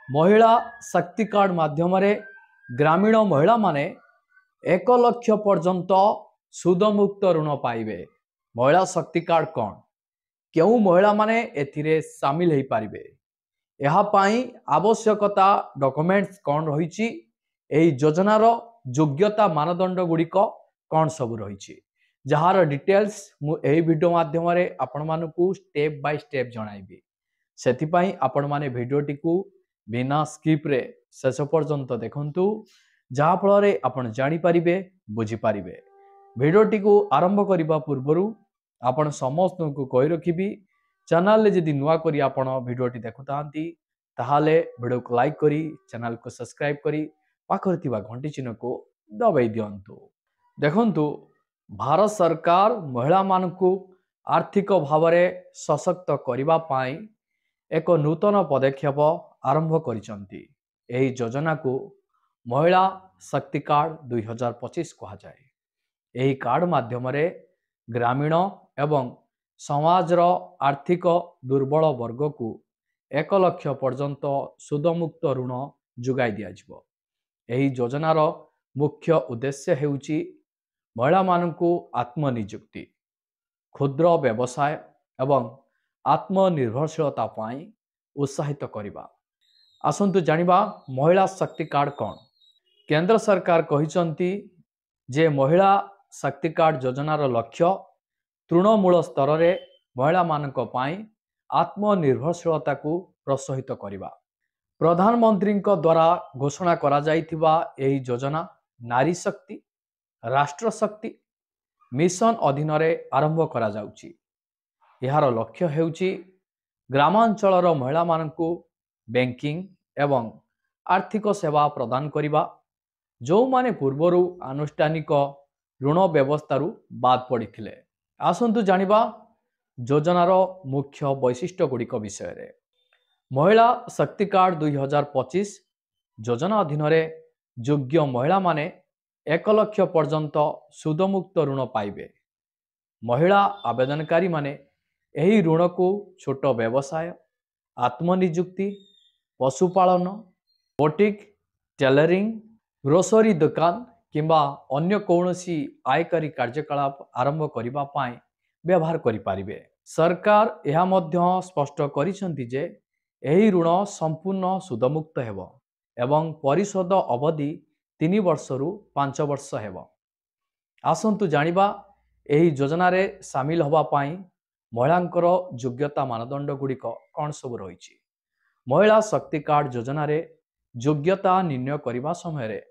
महिला शक्ति कार्ड माध्यम ग्रामीण महिला माने 1 लाख पर्यंत सुदमुक्त ऋण पाइबे। महिला शक्ति कार्ड कौन, क्यों महिला माने एथिरे सामिल हो पारिबे, यह पाई आवश्यकता डॉक्यूमेंट्स कौन रही, योजनार योग्यता मानदंड गुड़िक कौन सब रही, जार डिटेल्स मुझे वीडियो माध्यम आपण मानकु स्टेप बाय स्टेप जनइबी। सेथिपाई आपण माने वीडियोटी को बिना स्किप रे शेष पर्यंत देखंतु, जहा फल आपण जानि पारिबे बुझी पारिबे। वीडियोटी को आरंभ करबा पूर्वरु आपण समस्त को कहि रखिबी, चैनल ले जदि नुआ करी आपण वीडियोटी देखुतांती ताहाले वीडियो को लाइक करी चैनल को सब्सक्राइब करी पाखर थिबा घंटी चिन्ह को दबाई दियंतु। देखंतु भारत सरकार महिला मानकु आर्थिक भाव में सशक्त करिबा पाई एक नूतन पदक्षेप आरंभ करिसंती। एही योजना को महिला शक्ति कार्ड 2025 कहा जाए। एही कार्ड माध्यम ग्रामीण एवं समाजर आर्थिक दुर्बल वर्ग को 1 लाख पर्यंत सुदमुक्त ऋण जोगाई दियाजिबो। एही योजनार मुख्य उद्देश्य हेउची महिला मानकु आत्मनियुक्ति, क्षुद्र व्यवसाय एवं आत्मनिर्भरशीलता पाई उत्साहित करवा। आसंतु जानिबा महिला शक्ति कार्ड कौन। केंद्र सरकार कहिसंती जे महिला शक्ति कार्ड योजनार लक्ष्य तृणमूल स्तर रे महिला मानक पाई आत्मनिर्भरशीलता को प्रोत्साहित करवा। प्रधानमंत्री द्वारा घोषणा करा जाइथिबा एही योजना नारी शक्ति राष्ट्र शक्ति मिशन अधीन आरंभ करा जाउची। यार लक्ष्य हेउची ग्रामांचलर महिला मानकु बैंकिंग एवं आर्थिक सेवा प्रदान करिबा, जो माने पूर्वरु आनुष्ठानिक ऋण व्यवस्थारु बाद पड़िथिले। आसंतु जानिबा योजनार मुख्य वैशिष्ट्य गुड़िक विषय रे। महिला शक्ति कार्ड 2025 योजना अधीन योग्य महिला माने 1 लाख पर्यंत सुदमुक्त ऋण पाइबे। महिला आवेदनकारी माने एही ऋण को छोट व्यवसाय, आत्मनियुक्ति, पशुपालन, बोटिक, टेलरिंग, ग्रोसरी दुकान किंबा अन्य कौनसी आयकारी कार्यकलाप आरंभ करिबा पाई व्यवहार करि पारिबे। सरकार यह मध्य स्पष्ट करिसंती जे एही ऋण संपूर्ण सुदमुक्त हेबो एवं परिशोध अवधि 3 वर्ष रु 5 वर्ष हेबो। आसंतु जानिबा एही योजना रे शामिल होबा पाई महिलांकर योग्यता मानदंड गुड़िक कौन सब रही। महिला शक्ति कार्ड योजना रे योग्यता निर्णय करने समय रे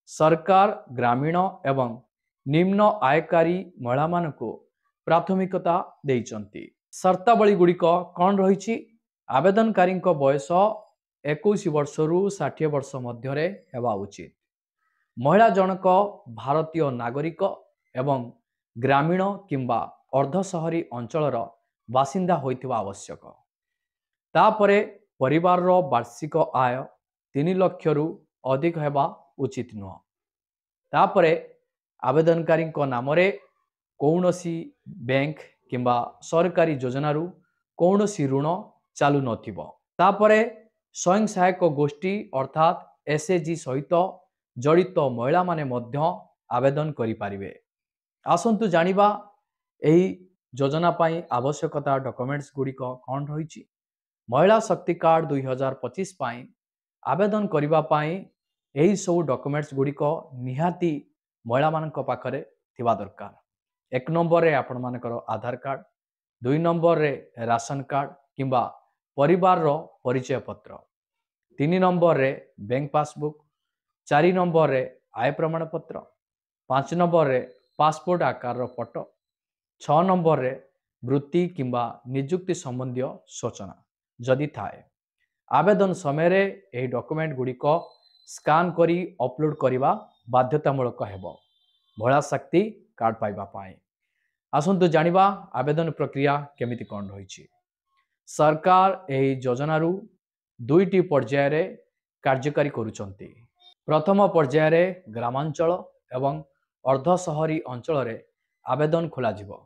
सरकार ग्रामीण एवं निम्न आयकारी महिला मानकु प्राथमिकता देइचंती। शर्तावली गुड़िक कौन रही। आवेदनकारी बयस 21 वर्ष रु 60 वर्ष मध्य हेबा उचित। महिला जनक भारतीय नागरिक एवं ग्रामीण किंबा अर्धसहरी अंचलर बासिंदा होइथिबा आवश्यक। तापरे परिवार रो वार्षिक आय 3 लाख रु अधिक हेबा उचित नुह। तापरे आवेदनकारी नाम रे कौनसी बैंक किंबा सरकारी योजना रु कौनसी ऋण चालू नथिबो। तापरे स्वयं सहायक गोष्ठी अर्थात एसएचजी सहित जड़ित महिला माने मध्य आवेदन करि पारिबे। आसंतु जानिबा एही योजना पाई आवश्यकता डॉक्यूमेंट्स गुड़िक कौन रही। महिला शक्ति कार्ड 2025 पाई आवेदन करिबा पाई एही सब डॉक्यूमेंट्स गुड़िक निहाती महिला मानक पाखरे थिबा दरकार। 1 नंबर रे आपण मानकर आधार कार्ड, 2 नंबर रे राशन कार्ड किंबा परिवार रो परिचय पत्र, 3 नंबर रे बैंक पासबुक, 4 नंबर रे आय प्रमाण पत्र, 5 नंबर रे पासपोर्ट आकार रो फोटो, 6 नंबर रे वृत्ति किंबा नियुक्ति संबंधी सूचना जदि थाए। आवेदन समय रे एही डॉक्यूमेंट गुड़िक स्कान करी अपलोड करिबा बाध्यतामूलक हेबो महिला शक्ति कार्ड पाइबा पाई। आसंतु जानिबा आवेदन प्रक्रिया केमिति कोन रही। सरकार एही योजना रु 2टी पर्याय रे कार्यकारी करूचंती। प्रथम पर्याय रे ग्रामांचल एवं अर्धसहरी अंचल रे आवेदन खोला जिवो।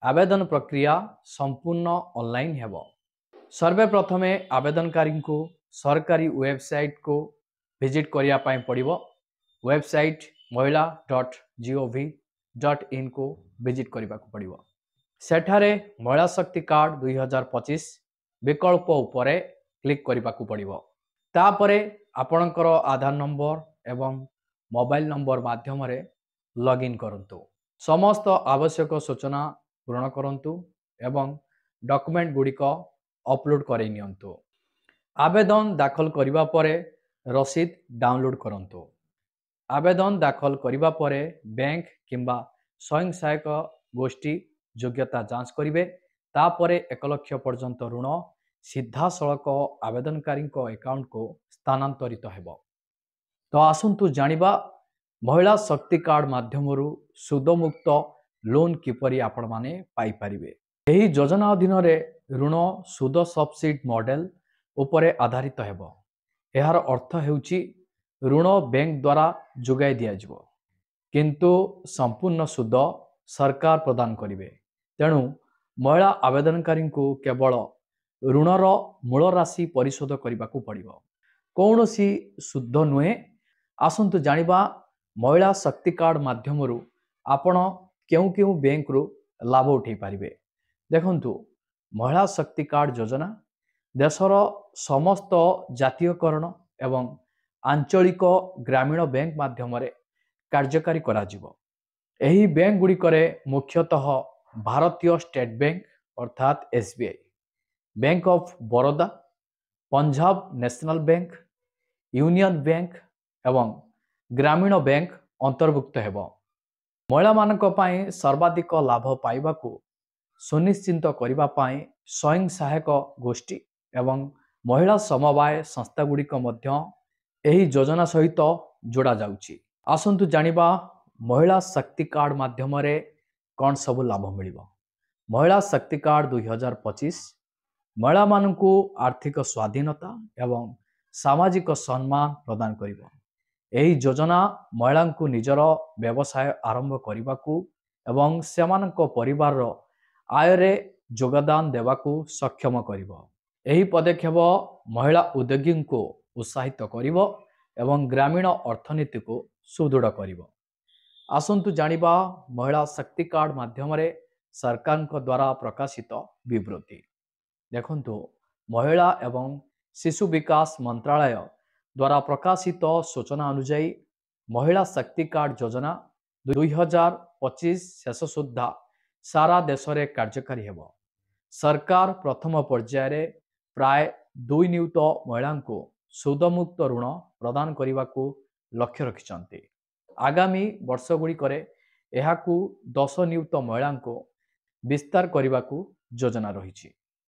आवेदन प्रक्रिया संपूर्ण ऑनलाइन हेबो। सर्वे प्रथमे आवेदनकारी को सरकारी वेबसाइट को विजिट करिया पाई पड़िबो। वेबसाइट mahila.gov.in को विजिट करने को पड़िबो। सेठारे महिला शक्ति कार्ड 2025 विकल्प उपरे क्लिक करने को पड़िबो। तापरे आपणकर आधार नंबर एवं मोबाइल नंबर माध्यम रे लॉगिन करंतु। समस्त आवश्यक सूचना पूर्ण करंतु एवं डॉक्यूमेंट गुड़िक अपलोड करे नियंतु। आवेदन दाखल करिबा परे रसीद डाउनलोड करंतु। आवेदन दाखल करिबा परे बैंक किंबा स्वयं सहायक गोष्ठी योग्यता जांच करिवे। तापरे 1 लाख पर्यंत ऋण सीधा सड़क आवेदनकारी अकाउंट को स्थानांतरित हेबो। तो आसंतु जानिबा महिला शक्ति कार्ड माध्यमरु सुदमुक्त लोन किपरि आपण माने पाई परिबे। एही योजना अधीन रे ऋण सुद सब्सिडी मॉडल उपरे आधारित हेबो। एहार अर्थ हेउची ऋण बैंक द्वारा जोगाई दिया जिवो, किंतु संपूर्ण सुद सरकार प्रदान करिवे। तेणु महिला आवेदनकारी को केवल ऋणर मूल राशि परिशोध करने को पड़िबो, कौनसी सुद नुहे। आसंतु जानिबा महिला शक्ति कार्ड माध्यमरु आपण केउ बैंक रु लाभ उठै पारिबे। देखंतु महिला शक्ति कार्ड योजना देशर समस्त जातीयकरण एवं आंचलिक ग्रामीण बैंक माध्यम रे कार्यकारी करा जिवो। एही बैंक गुड़िकरे मुख्यतः भारतीय स्टेट बैंक अर्थात SBI, bank of Baroda, Punjab national bank, union bank एवं ग्रामीण बैंक अंतर्भुक्त हेबो। महिला मानक पई सर्वाधिक लाभ पाइबाकू सुनिश्चित करबा पई स्वयं सहायक गोष्ठी एवं महिला समवाय संस्था गुड़िक मध्य एही योजना सहित जोड़ा जाउची। आसंतु जानिबा महिला शक्ति कार्ड माध्यम रे कौन सब लाभ मिलिबो। महिला शक्ति कार्ड 2025 महिला मानकू आर्थिक स्वाधीनता एवं सामाजिक सम्मान प्रदान करिबो। एही योजना महिला को निजर व्यवसाय आरंभ करने एवं सेमानक परिवार आय रे योगदान देवाकू सक्षम करिबो। एही पदक्षेप महिला उद्योगी को उत्साहित करिबो एवं ग्रामीण अर्थनीति को सुदृढ़ करिबो। आसंतु जानिबा महिला शक्ति कार्ड माध्यम रे सरकार द्वारा प्रकाशित विवृत्ति। देखंतु महिला एवं शिशु विकास मंत्रालय द्वारा प्रकाशित सूचना अनुसार महिला शक्ति कार्ड योजना 2025 शेष सुधा सारा देश में कार्यकारी हेबो। सरकार प्रथम पर्याय रे प्राय 2 नियुत महिला को सुदमुक्त ऋण प्रदान करने को लक्ष्य रखिछन्ते। आगामी वर्ष गुड़िकरे एहाकू 10 नियुत महिला को विस्तार करने को योजना रही।